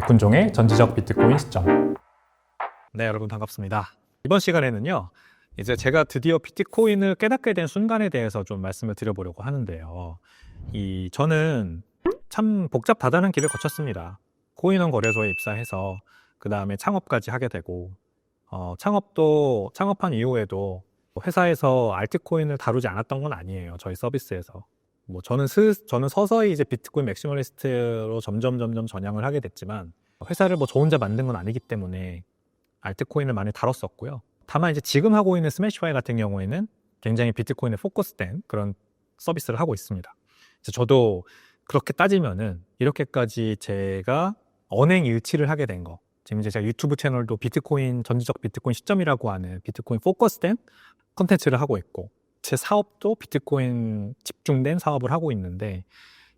백훈종의 전지적 비트코인 시점. 네, 여러분 반갑습니다. 이번 시간에는요, 이제 제가 드디어 비트코인을 깨닫게 된 순간에 대해서 좀 말씀을 드려보려고 하는데요. 저는 참 복잡하다는 길을 거쳤습니다. 코인원 거래소에 입사해서 그 다음에 창업까지 하게 되고, 창업한 이후에도 회사에서 알트코인을 다루지 않았던 건 아니에요. 저희 서비스에서. 저는 서서히 이제 비트코인 맥시멀리스트로 점점 전향을 하게 됐지만, 회사를 저 혼자 만든 건 아니기 때문에 알트코인을 많이 다뤘었고요. 다만 이제 지금 하고 있는 스매시파이 같은 경우에는 굉장히 비트코인에 포커스된 그런 서비스를 하고 있습니다. 그래서 저도 그렇게 따지면은 이렇게까지 제가 언행 일치를 하게 된 거, 지금 이제 제가 유튜브 채널도 전지적 비트코인 시점이라고 하는 비트코인 포커스된 컨텐츠를 하고 있고, 제 사업도 비트코인 집중된 사업을 하고 있는데,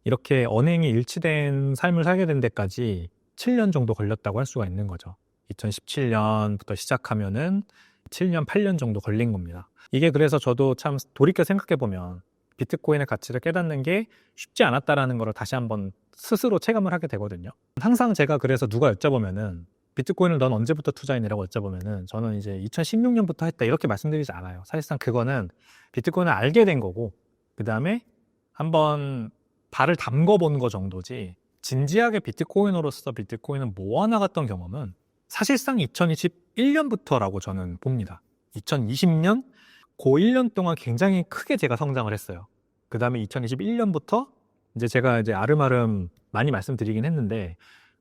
이렇게 언행이 일치된 삶을 살게 된 데까지 7년 정도 걸렸다고 할 수가 있는 거죠. 2017년부터 시작하면은 7년, 8년 정도 걸린 겁니다. 이게 그래서 저도 참 돌이켜 생각해보면 비트코인의 가치를 깨닫는 게 쉽지 않았다라는 걸 다시 한번 스스로 체감을 하게 되거든요. 항상 제가 그래서 누가 여쭤보면은 비트코인을 넌 언제부터 투자했냐고 여쭤보면은 저는 이제 2016년부터 했다 이렇게 말씀드리지 않아요. 사실상 그거는 비트코인을 알게 된 거고, 그 다음에 한번 발을 담궈 본 거 정도지, 진지하게 비트코이너로서 비트코인을 모아나갔던 경험은 사실상 2021년부터라고 저는 봅니다. 2020년 그 1년 동안 굉장히 크게 제가 성장을 했어요. 그 다음에 2021년부터 이제 제가 이제 아름아름 많이 말씀드리긴 했는데,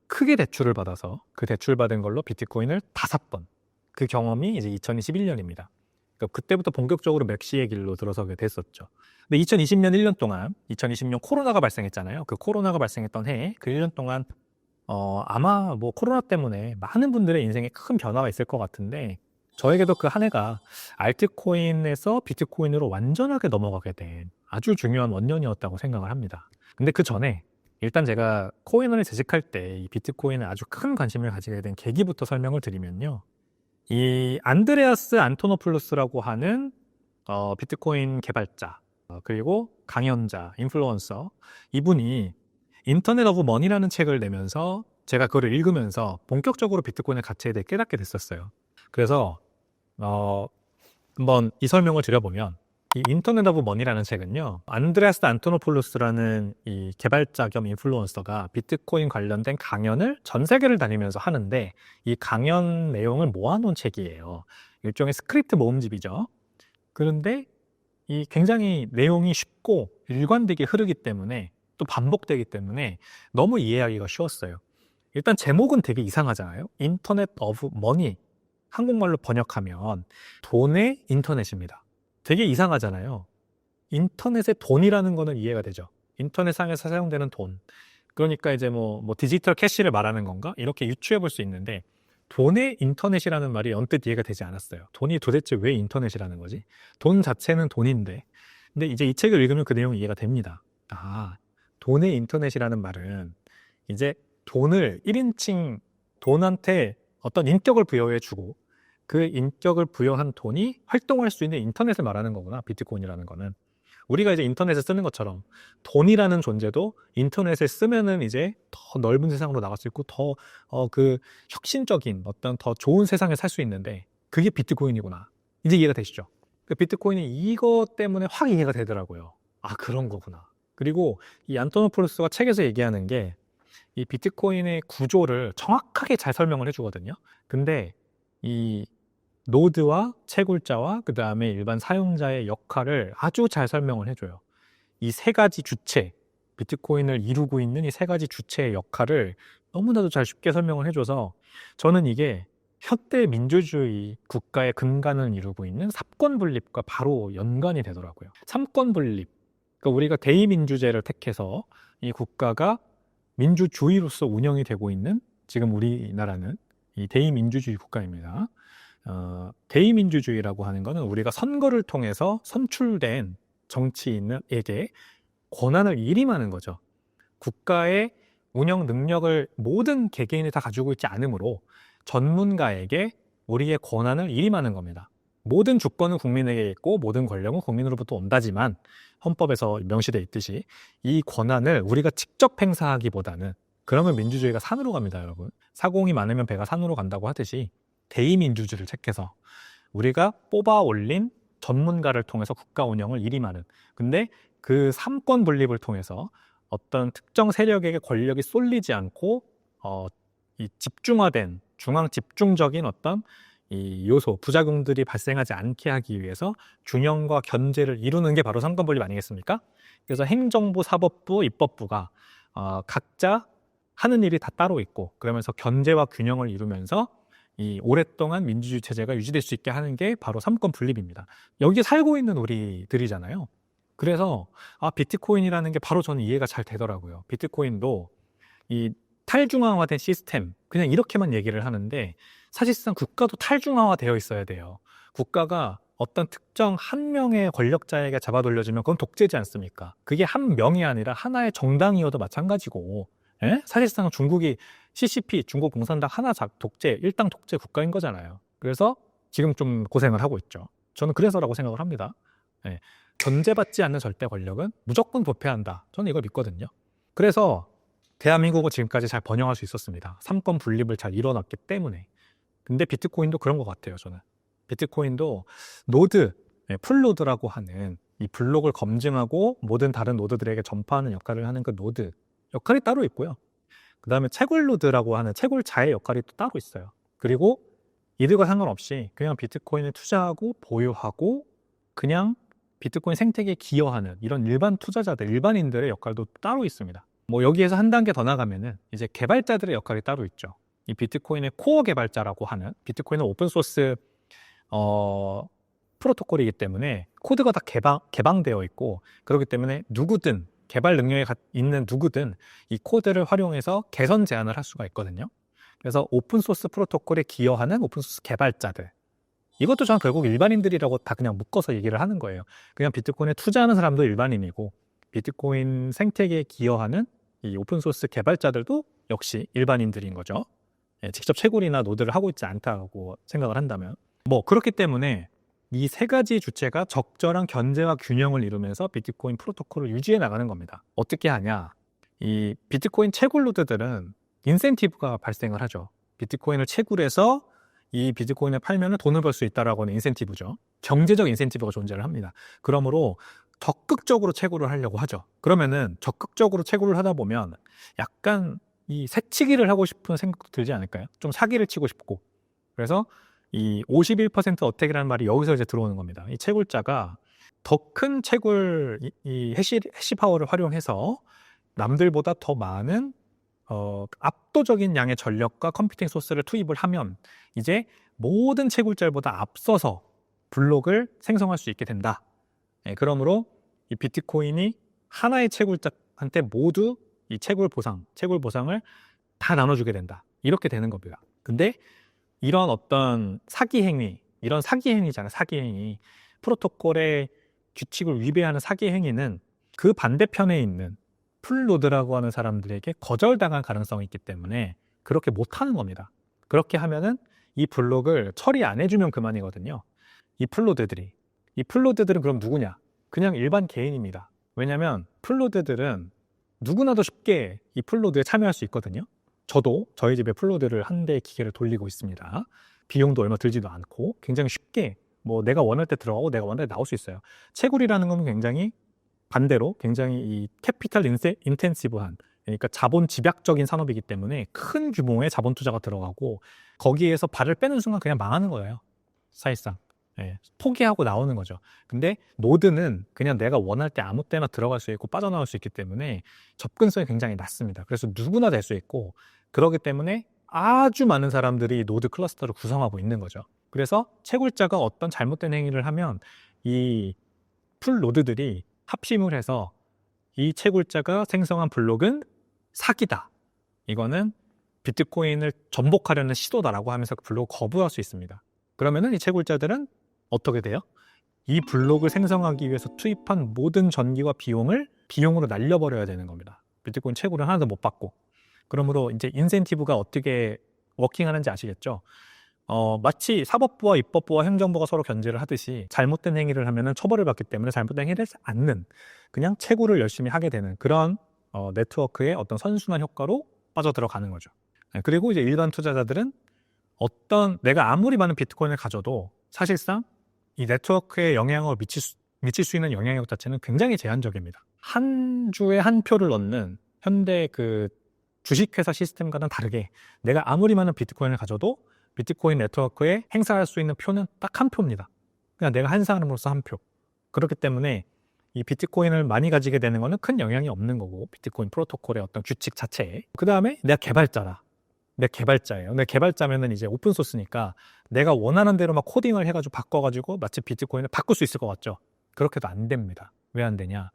크게 대출을 받아서 그 대출 받은 걸로 비트코인을 5번, 그 경험이 이제 2021년입니다. 그러니까 그때부터 본격적으로 맥시의 길로 들어서게 됐었죠. 근데 2020년 1년 동안, 2020년 코로나가 발생했잖아요. 그 코로나가 발생했던 해에 그 1년 동안 아마 코로나 때문에 많은 분들의 인생에 큰 변화가 있을 것 같은데, 저에게도 그 한 해가 알트코인에서 비트코인으로 완전하게 넘어가게 된 아주 중요한 원년이었다고 생각을 합니다. 근데 그 전에 일단 제가 코인원에 재직할 때 이 비트코인에 아주 큰 관심을 가지게 된 계기부터 설명을 드리면요. 이 안드레아스 안토노플루스라고 하는 비트코인 개발자, 그리고 강연자, 인플루언서, 이분이 인터넷 오브 머니라는 책을 내면서 제가 그걸 읽으면서 본격적으로 비트코인의 가치에 대해 깨닫게 됐었어요. 그래서 한번 이 설명을 드려보면, 이 인터넷 오브 머니라는 책은요, 안드레아스 안토노폴로스라는 이 개발자 겸 인플루언서가 비트코인 관련된 강연을 전 세계를 다니면서 하는데, 이 강연 내용을 모아놓은 책이에요. 일종의 스크립트 모음집이죠. 그런데 이 굉장히 내용이 쉽고 일관되게 흐르기 때문에, 또 반복되기 때문에 너무 이해하기가 쉬웠어요. 일단 제목은 되게 이상하잖아요. 인터넷 오브 머니, 한국말로 번역하면 돈의 인터넷입니다. 되게 이상하잖아요. 인터넷에 돈이라는 거는 이해가 되죠. 인터넷상에서 사용되는 돈. 그러니까 이제 디지털 캐시를 말하는 건가? 이렇게 유추해 볼 수 있는데, 돈의 인터넷이라는 말이 언뜻 이해가 되지 않았어요. 돈이 도대체 왜 인터넷이라는 거지? 돈 자체는 돈인데. 근데 이제 이 책을 읽으면 그 내용이 이해가 됩니다. 돈의 인터넷이라는 말은 이제 돈을 1인칭 돈한테 어떤 인격을 부여해주고, 그 인격을 부여한 돈이 활동할 수 있는 인터넷을 말하는 거구나, 비트코인이라는 거는. 우리가 이제 인터넷을 쓰는 것처럼 돈이라는 존재도 인터넷을 쓰면은 이제 더 넓은 세상으로 나갈 수 있고, 더 혁신적인 어떤 더 좋은 세상에 살 수 있는데, 그게 비트코인이구나. 이제 이해가 되시죠? 그 비트코인이 이것 때문에 확 이해가 되더라고요. 그런 거구나. 그리고 이 안토노폴로스가 책에서 얘기하는 게, 이 비트코인의 구조를 정확하게 잘 설명을 해주거든요. 근데 이 노드와 채굴자와 그 다음에 일반 사용자의 역할을 아주 잘 설명을 해줘요. 이 세 가지 주체, 비트코인을 이루고 있는 이 세 가지 주체의 역할을 너무나도 잘 쉽게 설명을 해줘서, 저는 이게 현대 민주주의 국가의 근간을 이루고 있는 삼권 분립과 바로 연관이 되더라고요. 삼권 분립, 그러니까 우리가 대의민주제를 택해서 이 국가가 민주주의로서 운영이 되고 있는, 지금 우리나라는 이 대의민주주의 국가입니다. 대의민주주의라고 하는 것은 우리가 선거를 통해서 선출된 정치인에게 권한을 위임하는 거죠. 국가의 운영 능력을 모든 개개인이 다 가지고 있지 않으므로 전문가에게 우리의 권한을 위임하는 겁니다. 모든 주권은 국민에게 있고 모든 권력은 국민으로부터 온다지만, 헌법에서 명시되어 있듯이 이 권한을 우리가 직접 행사하기보다는 그러면 민주주의가 산으로 갑니다, 여러분. 사공이 많으면 배가 산으로 간다고 하듯이 대의민주주의를 택해서 우리가 뽑아 올린 전문가를 통해서 국가 운영을 이임하는, 근데 그 삼권 분립을 통해서 어떤 특정 세력에게 권력이 쏠리지 않고 이 집중화된 중앙 집중적인 어떤 이 요소, 부작용들이 발생하지 않게 하기 위해서 균형과 견제를 이루는 게 바로 삼권 분립 아니겠습니까? 그래서 행정부, 사법부, 입법부가 각자 하는 일이 다 따로 있고, 그러면서 견제와 균형을 이루면서 이 오랫동안 민주주의 체제가 유지될 수 있게 하는 게 바로 삼권 분립입니다. 여기에 살고 있는 우리들이잖아요. 그래서 비트코인이라는 게 바로 저는 이해가 잘 되더라고요. 비트코인도 이 탈중앙화된 시스템, 그냥 이렇게만 얘기를 하는데 사실상 국가도 탈중앙화되어 있어야 돼요. 국가가 어떤 특정 한 명의 권력자에게 잡아 돌려주면 그건 독재지 않습니까? 그게 한 명이 아니라 하나의 정당이어도 마찬가지고, 예? 사실상 중국이 CCP, 중국 공산당 하나 독재, 일당 독재 국가인 거잖아요. 그래서 지금 좀 고생을 하고 있죠. 저는 그래서라고 생각을 합니다. 예. 견제받지 않는 절대 권력은 무조건 부패한다. 저는 이걸 믿거든요. 그래서 대한민국은 지금까지 잘 번영할 수 있었습니다. 삼권 분립을 잘 이뤄놨기 때문에. 근데 비트코인도 그런 것 같아요, 저는. 비트코인도 노드, 풀노드라고 하는 이 블록을 검증하고 모든 다른 노드들에게 전파하는 역할을 하는 그 노드 역할이 따로 있고요. 그 다음에 채굴노드라고 하는 채굴자의 역할이 또 따로 있어요. 그리고 이들과 상관없이 그냥 비트코인을 투자하고 보유하고 그냥 비트코인 생태계에 기여하는 이런 일반 투자자들, 일반인들의 역할도 따로 있습니다. 뭐 여기에서 한 단계 더 나가면은 이제 개발자들의 역할이 따로 있죠. 이 비트코인의 코어 개발자라고 하는, 비트코인은 오픈소스 프로토콜이기 때문에 코드가 다 개방되어 있고, 그렇기 때문에 누구든, 개발 능력이 있는 누구든 이 코드를 활용해서 개선 제안을 할 수가 있거든요. 그래서 오픈소스 프로토콜에 기여하는 오픈소스 개발자들, 이것도 저는 결국 일반인들이라고 다 그냥 묶어서 얘기를 하는 거예요. 그냥 비트코인에 투자하는 사람도 일반인이고, 비트코인 생태계에 기여하는 이 오픈소스 개발자들도 역시 일반인들인 거죠. 직접 채굴이나 노드를 하고 있지 않다고 생각을 한다면. 뭐 그렇기 때문에 이 세 가지 주체가 적절한 견제와 균형을 이루면서 비트코인 프로토콜을 유지해 나가는 겁니다. 어떻게 하냐? 이 비트코인 채굴 노드들은 인센티브가 발생을 하죠. 비트코인을 채굴해서 이 비트코인을 팔면 돈을 벌 수 있다라고 하는 인센티브죠. 경제적 인센티브가 존재를 합니다. 그러므로 적극적으로 채굴을 하려고 하죠. 그러면은 적극적으로 채굴을 하다 보면 약간 이 새치기를 하고 싶은 생각도 들지 않을까요? 좀 사기를 치고 싶고. 그래서 이 51% 어택이라는 말이 여기서 이제 들어오는 겁니다. 이 채굴자가 더 큰 채굴 이 해시 파워를 활용해서 남들보다 더 많은 압도적인 양의 전력과 컴퓨팅 소스를 투입을 하면 이제 모든 채굴자보다 앞서서 블록을 생성할 수 있게 된다. 그러므로 이 비트코인이 하나의 채굴자한테 모두 이 채굴 보상을 다 나눠주게 된다. 이렇게 되는 겁니다. 근데 이런 어떤 사기 행위잖아요. 사기 행위. 프로토콜의 규칙을 위배하는 사기 행위는 그 반대편에 있는 풀노드라고 하는 사람들에게 거절당할 가능성이 있기 때문에 그렇게 못하는 겁니다. 그렇게 하면은 이 블록을 처리 안 해주면 그만이거든요. 이 풀노드들은 그럼 누구냐? 그냥 일반 개인입니다. 왜냐하면 풀노드들은 누구나도 쉽게 이 풀노드에 참여할 수 있거든요. 저도 저희 집에 풀노드를 한 대의 기계를 돌리고 있습니다. 비용도 얼마 들지도 않고 굉장히 쉽게 뭐 내가 원할 때 들어가고 내가 원할 때 나올 수 있어요. 채굴이라는 건 굉장히 반대로 굉장히 이 캐피탈 인텐시브한, 그러니까 자본 집약적인 산업이기 때문에 큰 규모의 자본 투자가 들어가고 거기에서 발을 빼는 순간 그냥 망하는 거예요. 사실상. 포기하고 나오는 거죠. 근데 노드는 그냥 내가 원할 때 아무 때나 들어갈 수 있고 빠져나올 수 있기 때문에 접근성이 굉장히 낮습니다. 그래서 누구나 될 수 있고, 그렇기 때문에 아주 많은 사람들이 노드 클러스터를 구성하고 있는 거죠. 그래서 채굴자가 어떤 잘못된 행위를 하면 이 풀 노드들이 합심을 해서 이 채굴자가 생성한 블록은 사기다, 이거는 비트코인을 전복하려는 시도다라고 하면서 그 블록을 거부할 수 있습니다. 그러면은 이 채굴자들은 어떻게 돼요? 이 블록을 생성하기 위해서 투입한 모든 전기와 비용으로 날려버려야 되는 겁니다. 비트코인 채굴은 하나도 못 받고. 그러므로 이제 인센티브가 어떻게 워킹하는지 아시겠죠? 마치 사법부와 입법부와 행정부가 서로 견제를 하듯이 잘못된 행위를 하면은 처벌을 받기 때문에 잘못된 행위를 하지 않는, 그냥 채굴을 열심히 하게 되는 그런 네트워크의 어떤 선순환 효과로 빠져들어가는 거죠. 그리고 이제 일반 투자자들은 내가 아무리 많은 비트코인을 가져도 사실상 이 네트워크에 영향을 미칠 수 있는 영향력 자체는 굉장히 제한적입니다. 한 주에 한 표를 넣는 현대 그 주식회사 시스템과는 다르게 내가 아무리 많은 비트코인을 가져도 비트코인 네트워크에 행사할 수 있는 표는 딱 한 표입니다. 그냥 내가 한 사람으로서 한 표. 그렇기 때문에 이 비트코인을 많이 가지게 되는 거는 큰 영향이 없는 거고, 비트코인 프로토콜의 어떤 규칙 자체에. 그 다음에 내가 개발자라. 내 개발자예요. 내 개발자면은 이제 오픈소스니까 내가 원하는 대로 막 코딩을 해가지고 바꿔가지고 마치 비트코인을 바꿀 수 있을 것 같죠? 그렇게도 안 됩니다. 왜 안 되냐?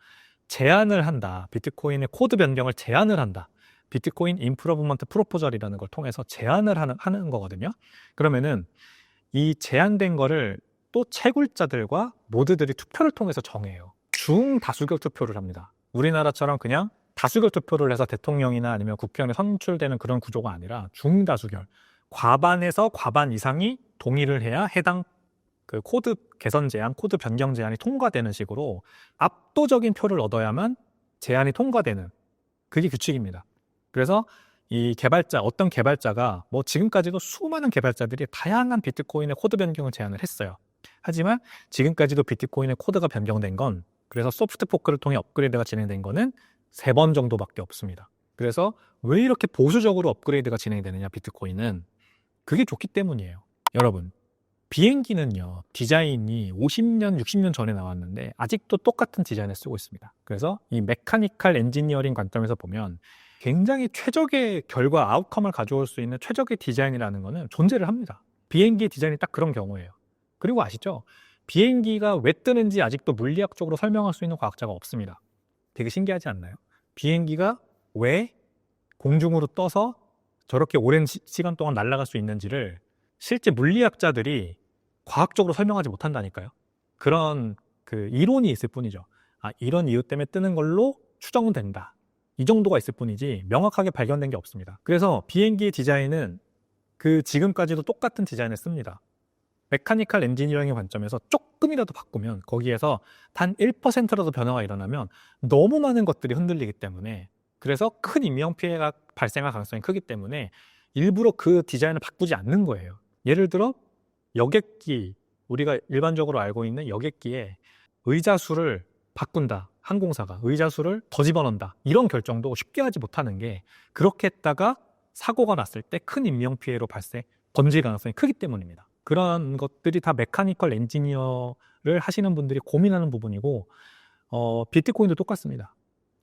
제한을 한다. 비트코인의 코드 변경을 제한을 한다. 비트코인 임프로브먼트 프로포절이라는 걸 통해서 제한을 하는 거거든요. 그러면은 이 제한된 거를 또 채굴자들과 노드들이 투표를 통해서 정해요. 중다수결 투표를 합니다. 우리나라처럼 그냥 다수결 투표를 해서 대통령이나 아니면 국회의원이 선출되는 그런 구조가 아니라 중다수결, 과반에서 과반 이상이 동의를 해야 해당 그 코드 개선 제한, 코드 변경 제한이 통과되는 식으로 압도적인 표를 얻어야만 제한이 통과되는, 그게 규칙입니다. 그래서 이 어떤 개발자가 뭐 지금까지도 수많은 개발자들이 다양한 비트코인의 코드 변경을 제안을 했어요. 하지만 지금까지도 비트코인의 코드가 변경된 건, 그래서 소프트 포크를 통해 업그레이드가 진행된 거는 3번 정도밖에 없습니다. 그래서 왜 이렇게 보수적으로 업그레이드가 진행되느냐, 비트코인은 그게 좋기 때문이에요. 여러분, 비행기는요, 디자인이 50년, 60년 전에 나왔는데 아직도 똑같은 디자인을 쓰고 있습니다. 그래서 이 메카니컬 엔지니어링 관점에서 보면 굉장히 최적의 결과, 아웃컴을 가져올 수 있는 최적의 디자인이라는 거는 존재를 합니다. 비행기의 디자인이 딱 그런 경우예요. 그리고 아시죠? 비행기가 왜 뜨는지 아직도 물리학적으로 설명할 수 있는 과학자가 없습니다. 되게 신기하지 않나요? 비행기가 왜 공중으로 떠서 저렇게 오랜 시간 동안 날아갈 수 있는지를 실제 물리학자들이 과학적으로 설명하지 못한다니까요. 그런 그 이론이 있을 뿐이죠. 이런 이유 때문에 뜨는 걸로 추정은 된다. 이 정도가 있을 뿐이지 명확하게 발견된 게 없습니다. 그래서 비행기의 디자인은 그 지금까지도 똑같은 디자인을 씁니다. 메카니컬 엔지니어링의 관점에서 조금이라도 바꾸면, 거기에서 단 1%라도 변화가 일어나면 너무 많은 것들이 흔들리기 때문에, 그래서 큰 인명피해가 발생할 가능성이 크기 때문에 일부러 그 디자인을 바꾸지 않는 거예요. 예를 들어 여객기, 우리가 일반적으로 알고 있는 여객기에 의자 수를 바꾼다. 항공사가 의자 수를 더 집어넣는다. 이런 결정도 쉽게 하지 못하는 게, 그렇게 했다가 사고가 났을 때 큰 인명피해로 번질 가능성이 크기 때문입니다. 그런 것들이 다 메카니컬 엔지니어를 하시는 분들이 고민하는 부분이고, 비트코인도 똑같습니다.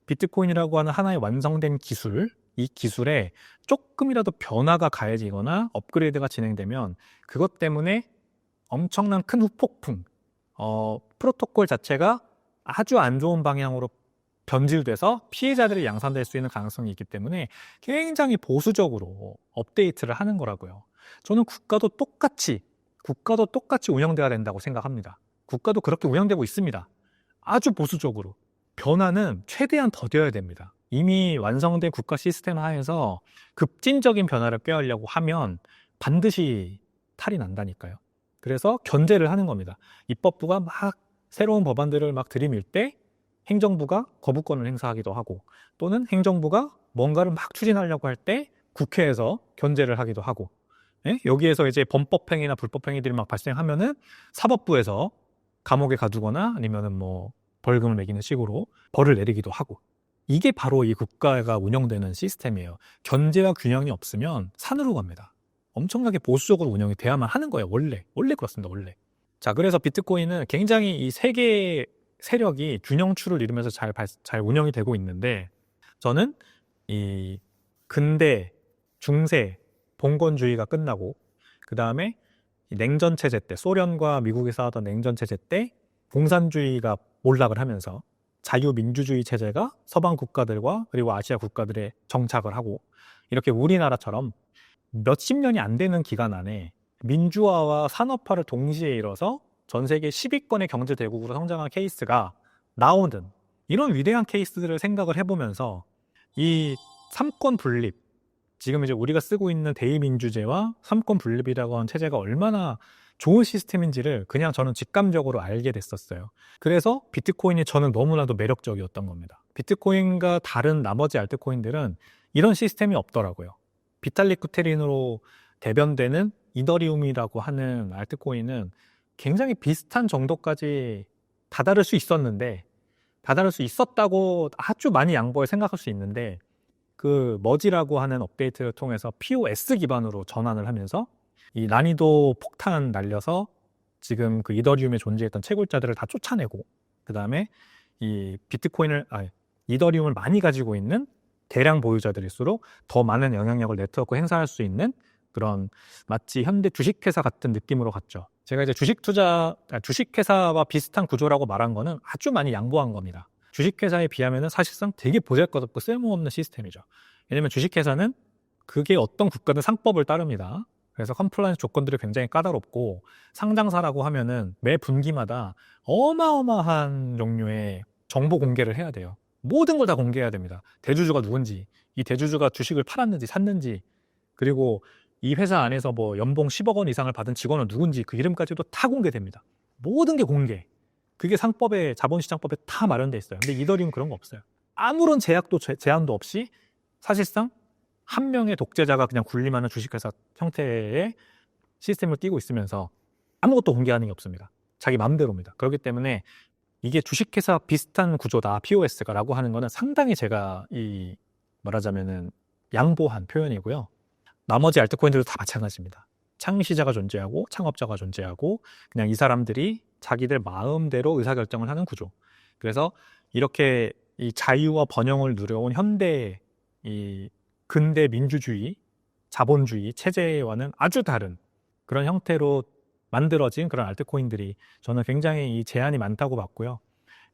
비트코인이라고 하는 하나의 완성된 기술, 이 기술에 조금이라도 변화가 가해지거나 업그레이드가 진행되면 그것 때문에 엄청난 큰 후폭풍, 프로토콜 자체가 아주 안 좋은 방향으로 변질돼서 피해자들이 양산될 수 있는 가능성이 있기 때문에 굉장히 보수적으로 업데이트를 하는 거라고요. 저는 국가도 똑같이 운영돼야 된다고 생각합니다. 국가도 그렇게 운영되고 있습니다. 아주 보수적으로. 변화는 최대한 더뎌야 됩니다. 이미 완성된 국가 시스템 하에서 급진적인 변화를 꾀하려고 하면 반드시 탈이 난다니까요. 그래서 견제를 하는 겁니다. 입법부가 막 새로운 법안들을 막 들이밀 때 행정부가 거부권을 행사하기도 하고, 또는 행정부가 뭔가를 막 추진하려고 할 때 국회에서 견제를 하기도 하고, 여기에서 이제 범법행위나 불법행위들이 막 발생하면은 사법부에서 감옥에 가두거나 아니면은 뭐 벌금을 매기는 식으로 벌을 내리기도 하고, 이게 바로 이 국가가 운영되는 시스템이에요. 견제와 균형이 없으면 산으로 갑니다. 엄청나게 보수적으로 운영이 돼야만 하는 거예요. 원래 그렇습니다. 원래. 자, 그래서 비트코인은 굉장히 이 세 개의 세력이 균형추를 이루면서 잘 운영이 되고 있는데, 저는 이 근대, 중세, 봉건주의가 끝나고 그 다음에 냉전 체제 때, 소련과 미국이 싸웠던 냉전 체제 때 공산주의가 몰락을 하면서 자유민주주의 체제가 서방 국가들과 그리고 아시아 국가들에 정착을 하고, 이렇게 우리나라처럼 몇십 년이 안 되는 기간 안에 민주화와 산업화를 동시에 이뤄서 전 세계 10위권의 경제대국으로 성장한 케이스가 나오는, 이런 위대한 케이스들을 생각을 해보면서 이 삼권 분립, 지금 이제 우리가 쓰고 있는 대의민주제와 삼권 분립이라고 하는 체제가 얼마나 좋은 시스템인지를 그냥 저는 직감적으로 알게 됐었어요. 그래서 비트코인이 저는 너무나도 매력적이었던 겁니다. 비트코인과 다른 나머지 알트코인들은 이런 시스템이 없더라고요. 비탈릭 부테린으로 대변되는 이더리움이라고 하는 알트코인은 굉장히 비슷한 정도까지 다다를 수 있었는데, 다다를 수 있었다고 아주 많이 양보해 생각할 수 있는데, 그 머지라고 하는 업데이트를 통해서 POS 기반으로 전환을 하면서 이 난이도 폭탄 날려서 지금 그 이더리움에 존재했던 채굴자들을 다 쫓아내고, 그 다음에 이 이더리움을 많이 가지고 있는 대량 보유자들일수록 더 많은 영향력을 네트워크 행사할 수 있는 그런 마치 현대 주식회사 같은 느낌으로 갔죠. 제가 이제 주식회사와 비슷한 구조라고 말한 거는 아주 많이 양보한 겁니다. 주식회사에 비하면 사실상 되게 보잘것없고 쓸모없는 시스템이죠. 왜냐면 주식회사는 그게 어떤 국가든 상법을 따릅니다. 그래서 컴플라이언스 조건들이 굉장히 까다롭고, 상장사라고 하면은 매 분기마다 어마어마한 종류의 정보 공개를 해야 돼요. 모든 걸 다 공개해야 됩니다. 대주주가 누군지, 이 대주주가 주식을 팔았는지 샀는지, 그리고 이 회사 안에서 뭐 연봉 10억 원 이상을 받은 직원은 누군지 그 이름까지도 다 공개됩니다. 모든 게 공개. 그게 상법에, 자본시장법에 다 마련돼 있어요. 근데 이더리움 그런 거 없어요. 아무런 제한도 없이 사실상 한 명의 독재자가 그냥 군림하는 주식회사 형태의 시스템을 띄고 있으면서 아무것도 공개하는 게 없습니다. 자기 마음대로입니다. 그렇기 때문에 이게 주식회사 비슷한 구조다, POS가 라고 하는 거는 상당히 제가 말하자면은 양보한 표현이고요. 나머지 알트코인들도 다 마찬가지입니다. 창시자가 존재하고 창업자가 존재하고 그냥 이 사람들이 자기들 마음대로 의사결정을 하는 구조. 그래서 이렇게 이 자유와 번영을 누려온 현대 이 근대 민주주의, 자본주의 체제와는 아주 다른 그런 형태로 만들어진 그런 알트코인들이 저는 굉장히 이 제한이 많다고 봤고요.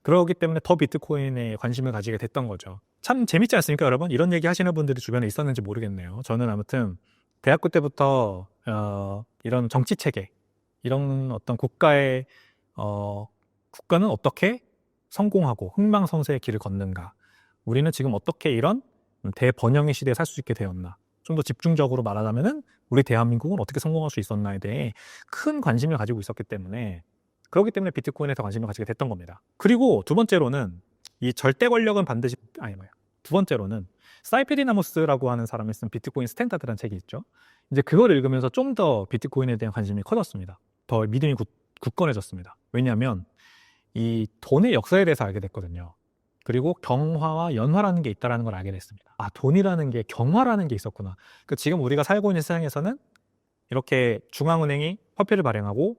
그렇기 때문에 더 비트코인에 관심을 가지게 됐던 거죠. 참 재밌지 않습니까, 여러분? 이런 얘기 하시는 분들이 주변에 있었는지 모르겠네요. 저는 아무튼 대학교 때부터 이런 정치 체계, 이런 어떤 국가는 어떻게 성공하고 흥망성쇠의 길을 걷는가, 우리는 지금 어떻게 이런 대번영의 시대에 살 수 있게 되었나, 좀 더 집중적으로 말하자면은 우리 대한민국은 어떻게 성공할 수 있었나에 대해 큰 관심을 가지고 있었기 때문에, 그렇기 때문에 비트코인에 더 관심을 가지게 됐던 겁니다. 그리고 두 번째로는 이 절대 권력은 반드시 두 번째로는 사이페디나무스라고 하는 사람이 쓴 비트코인 스탠다드라는 책이 있죠. 이제 그걸 읽으면서 좀 더 비트코인에 대한 관심이 커졌습니다. 더 믿음이 굳건해졌습니다. 왜냐하면 이 돈의 역사에 대해서 알게 됐거든요. 그리고 경화와 연화라는 게 있다는 걸 알게 됐습니다. 아, 돈이라는 게 경화라는 게 있었구나. 지금 우리가 살고 있는 세상에서는 이렇게 중앙은행이 화폐를 발행하고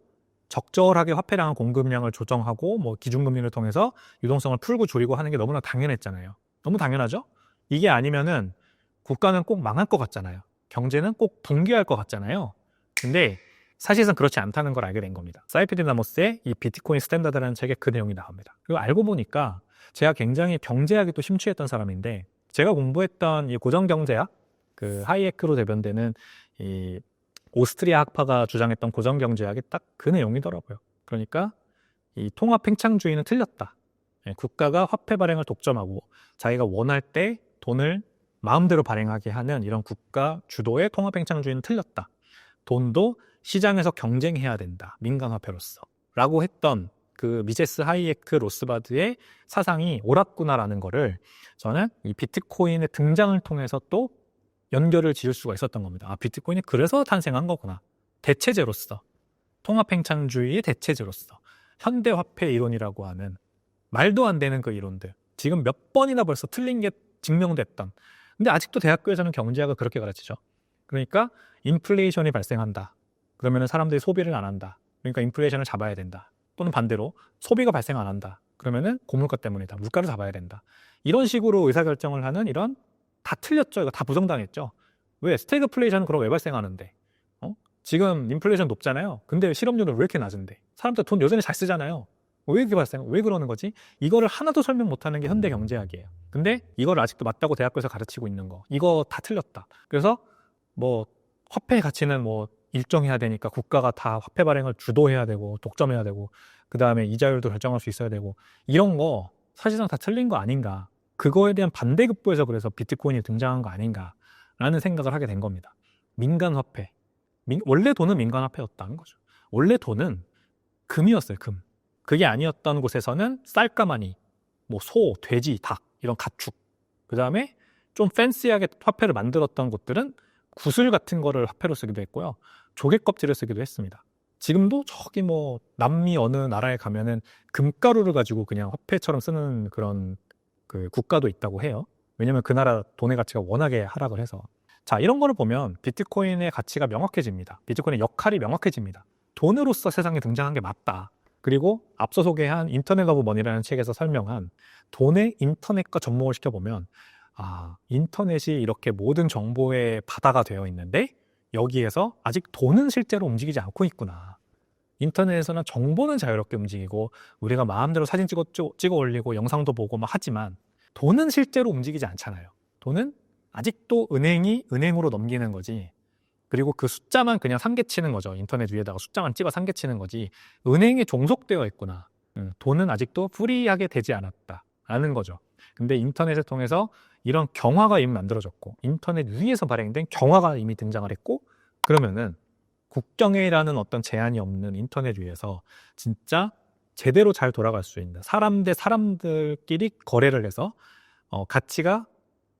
적절하게 화폐량 공급량을 조정하고 뭐 기준금리를 통해서 유동성을 풀고 줄이고 하는 게 너무나 당연했잖아요. 너무 당연하죠? 이게 아니면은 국가는 꼭 망할 것 같잖아요. 경제는 꼭 붕괴할 것 같잖아요. 근데 사실상 그렇지 않다는 걸 알게 된 겁니다. 사이페디나무스의 이 비트코인 스탠다드라는 책에 그 내용이 나옵니다. 그리고 알고 보니까 제가 굉장히 경제학에 또 심취했던 사람인데, 제가 공부했던 이 고정경제학, 그 하이에크로 대변되는 이 오스트리아 학파가 주장했던 고정경제학이 딱 그 내용이더라고요. 그러니까 이 통합팽창주의는 틀렸다. 국가가 화폐 발행을 독점하고 자기가 원할 때 돈을 마음대로 발행하게 하는 이런 국가 주도의 통합팽창주의는 틀렸다. 돈도 시장에서 경쟁해야 된다, 민간화폐로서 라고 했던 그 미제스 하이에크 로스바드의 사상이 옳았구나라는 거를 저는 이 비트코인의 등장을 통해서 또 연결을 지을 수가 있었던 겁니다. 아, 비트코인이 그래서 탄생한 거구나. 대체제로서, 통합팽창주의의 대체제로서, 현대화폐 이론이라고 하는 말도 안 되는 그 이론들, 지금 몇 번이나 벌써 틀린 게 증명됐던, 근데 아직도 대학교에서는 경제학을 그렇게 가르치죠. 그러니까 인플레이션이 발생한다. 그러면 사람들이 소비를 안 한다. 그러니까 인플레이션을 잡아야 된다. 또는 반대로 소비가 발생 안 한다. 그러면은 고물가 때문이다. 물가를 잡아야 된다. 이런 식으로 의사결정을 하는 이런, 다 틀렸죠. 이거 다 부정당했죠. 왜? 스태그플레이션은 그럼 왜 발생하는데? 지금 인플레이션 높잖아요. 근데 실업률은 왜 이렇게 낮은데? 사람들 돈 여전히 잘 쓰잖아요. 왜 이렇게 왜 그러는 거지? 이거를 하나도 설명 못하는 게 현대 경제학이에요. 근데 이걸 아직도 맞다고 대학교에서 가르치고 있는 거, 이거 다 틀렸다. 그래서 뭐 화폐의 가치는 뭐 일정해야 되니까 국가가 다 화폐 발행을 주도해야 되고 독점해야 되고, 그 다음에 이자율도 결정할 수 있어야 되고, 이런 거 사실상 다 틀린 거 아닌가, 그거에 대한 반대급부에서 그래서 비트코인이 등장한 거 아닌가라는 생각을 하게 된 겁니다. 민간화폐, 원래 돈은 민간화폐였다는 거죠. 원래 돈은 금이었어요. 금. 그게 아니었던 곳에서는 쌀가마니, 뭐 소, 돼지, 닭, 이런 가축, 그 다음에 좀 팬시하게 화폐를 만들었던 곳들은 구슬 같은 거를 화폐로 쓰기도 했고요. 조개 껍질을 쓰기도 했습니다. 지금도 저기 뭐 남미 어느 나라에 가면은 금가루를 가지고 그냥 화폐처럼 쓰는 그런 그 국가도 있다고 해요. 왜냐면 그 나라 돈의 가치가 워낙에 하락을 해서. 자, 이런 거를 보면 비트코인의 가치가 명확해집니다. 비트코인의 역할이 명확해집니다. 돈으로서 세상에 등장한 게 맞다. 그리고 앞서 소개한 인터넷 오브 머니라는 책에서 설명한 돈의 인터넷과 접목을 시켜보면 인터넷이 이렇게 모든 정보의 바다가 되어 있는데 여기에서 아직 돈은 실제로 움직이지 않고 있구나. 인터넷에서는 정보는 자유롭게 움직이고 우리가 마음대로 사진 찍어 올리고 영상도 보고 막 하지만 돈은 실제로 움직이지 않잖아요. 돈은 아직도 은행으로 넘기는 거지. 그리고 그 숫자만 그냥 상계치는 거죠. 인터넷 위에다가 숫자만 찍어 상계치는 거지. 은행에 종속되어 있구나. 돈은 아직도 프리하게 되지 않았다라는 거죠. 근데 인터넷을 통해서 이런 경화가 이미 만들어졌고 인터넷 위에서 발행된 경화가 이미 등장을 했고 그러면은 국경이라는 어떤 제한이 없는 인터넷 위에서 진짜 제대로 잘 돌아갈 수 있는 사람 대 사람들끼리 거래를 해서 가치가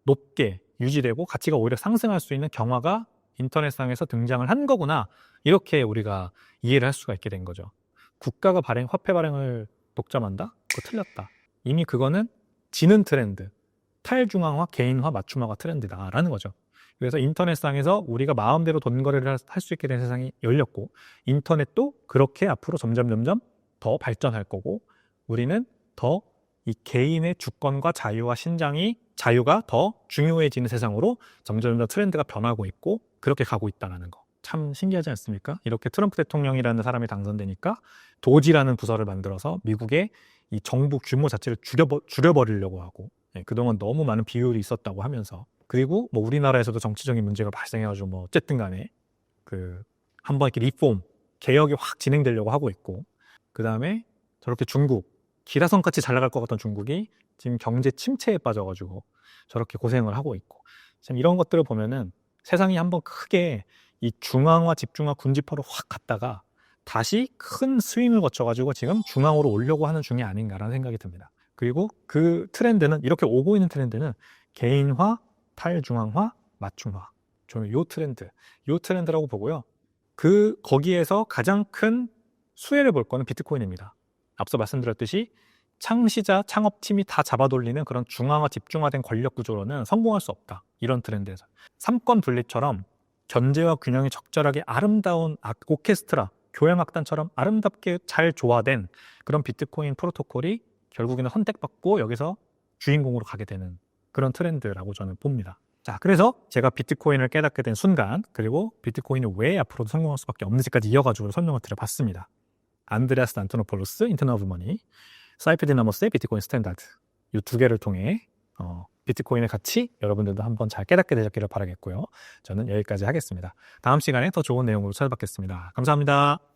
높게 유지되고 가치가 오히려 상승할 수 있는 경화가 인터넷상에서 등장을 한 거구나. 이렇게 우리가 이해를 할 수가 있게 된 거죠. 국가가 화폐 발행을 독점한다? 그거 틀렸다. 이미 그거는 지는 트렌드, 탈중앙화, 개인화, 맞춤화가 트렌드다라는 거죠. 그래서 인터넷상에서 우리가 마음대로 돈 거래를 할 수 있게 된 세상이 열렸고 인터넷도 그렇게 앞으로 점점 더 발전할 거고 우리는 더 이 개인의 주권과 자유가 더 중요해지는 세상으로 점점 트렌드가 변하고 있고 그렇게 가고 있다는 거. 참 신기하지 않습니까? 이렇게 트럼프 대통령이라는 사람이 당선되니까 도지라는 부서를 만들어서 미국의 이 정부 규모 자체를 줄여버리려고 하고 그동안 너무 많은 비효율이 있었다고 하면서 그리고 뭐 우리나라에서도 정치적인 문제가 발생해가지고 뭐 어쨌든 간에 한번 이렇게 개혁이 확 진행되려고 하고 있고 그 다음에 저렇게 중국 기라성같이 잘 나갈 것 같던 중국이 지금 경제 침체에 빠져가지고 저렇게 고생을 하고 있고 참 이런 것들을 보면은 세상이 한번 크게 이 중앙화 집중화 군집화로 확 갔다가 다시 큰 스윙을 거쳐가지고 지금 중앙으로 오려고 하는 중이 아닌가라는 생각이 듭니다. 그리고 그 트렌드는 이렇게 오고 있는 트렌드는 개인화, 탈중앙화, 맞춤화. 저는 요 트렌드라고 보고요. 거기에서 가장 큰 수혜를 볼 거는 비트코인입니다. 앞서 말씀드렸듯이 창업팀이 다 잡아돌리는 그런 중앙화 집중화된 권력 구조로는 성공할 수 없다. 이런 트렌드에서. 삼권 분립처럼 견제와 균형이 적절하게 아름다운 오케스트라, 교향악단처럼 아름답게 잘 조화된 그런 비트코인 프로토콜이 결국에는 선택받고 여기서 주인공으로 가게 되는 그런 트렌드라고 저는 봅니다. 자, 그래서 제가 비트코인을 깨닫게 된 순간 그리고 비트코인이 왜 앞으로도 성공할 수밖에 없는지까지 이어가지고 설명을 드려봤습니다. 안드레아스 안토노폴로스, 인터넷 오브 머니, 사이프 디나모스의 비트코인 스탠다드 이 두 개를 통해 비트코인의 가치 여러분들도 한번 잘 깨닫게 되셨기를 바라겠고요. 저는 여기까지 하겠습니다. 다음 시간에 더 좋은 내용으로 찾아뵙겠습니다. 감사합니다.